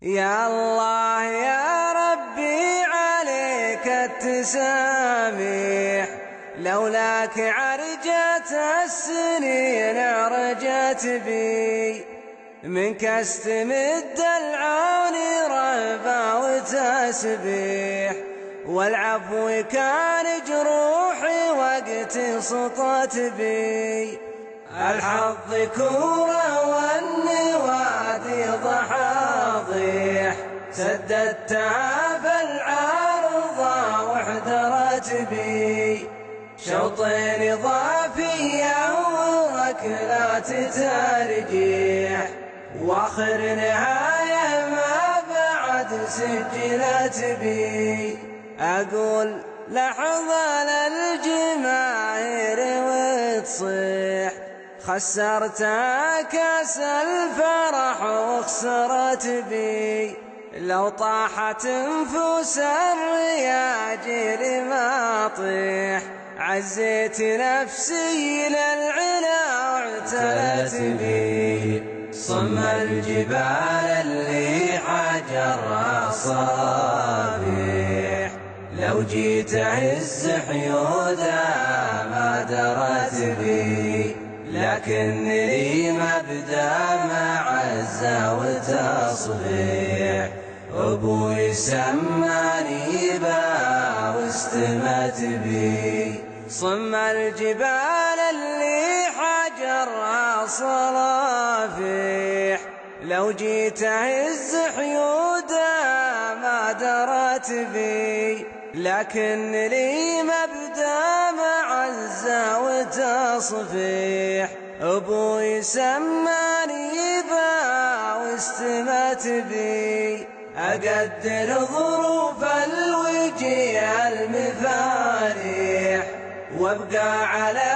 يا الله يا ربي عليك التساميح، لولاك عرجت السنين عرجت بي، منك استمد العون رهبة وتسبيح، والعفو كان جروحي وقت سطت بي، الحظ كورة والنوادي ضحاضيح، سددت بالعارضة واحترت بي، شوطين إضافية وركلات ترجيح، واخر نهاية ما بعد سجلت بي، أقول لحظة للجماهير وتصيح، خسرت كاس الفرح وخسرت بي، لو طاحت نفوس الرياجيل ما طيح، عزيت نفسي للعلا واعتلت بي، صم الجبال اللي حجرها صافيح، لو جيت عز حيودها ما درت بي، لكنني مبدأ مع عزة وتصفيح، أبوي سماني بها واستمت بي، صم الجبال اللي حجرها صلافيح، لو جيت عز حيودها ما درت بي، لكن لي مبدأ مع عزة وتصفيح، أبوي سماني بها واستمت بي، أقدر ظروف الوجيه المفاريح، وابقى على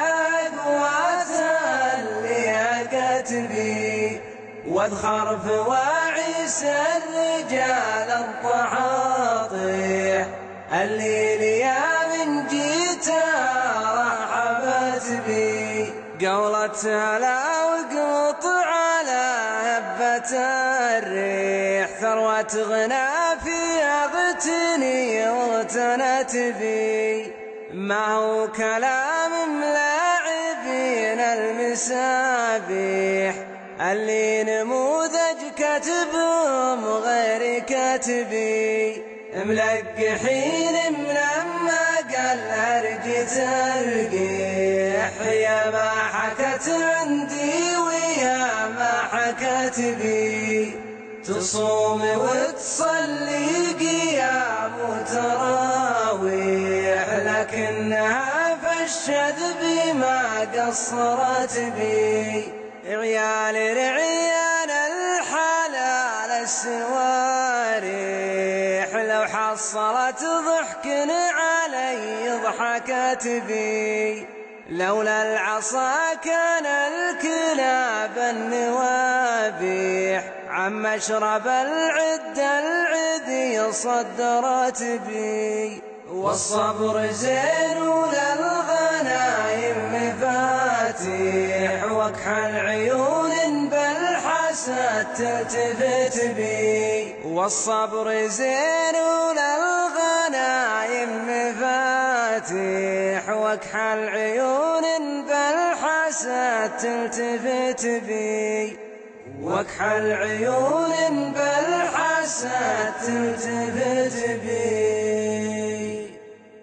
قواتها اللي هقت بي، واذخر فواعيس الرجال الطحاطيح، اللي ليا من جيتها رحبت بي، قولتها لا وقمط على هبة الريح، ثروة غنى فيها اغتني واغتنت بي، ما هو كلام ملاعبين المسابيح، اللي نموذج كتبهم غير كتبي، ملقحين ملما قال هرج ترقيح، يا ما حكت عندي ويا ما حكت بي، تصوم وتصلي قيام وتراويح، لكنها فشت بما قصرت بي، عيال رعيان الحلال السواريح، لو حصلت ضحك علي ضحكت بي، لولا العصا كان الكلاب النوابيح، عم اشرب العذي صدرت بي، والصبر زين وللغنايم مفاتيح، واكحل عيون بالحسد تلتفت بي، والصبر زين وللغنايم مفاتيح، واكحل عيون بالحسد تلتفت بي، واكحل عيون بالحسد تلتفت بي.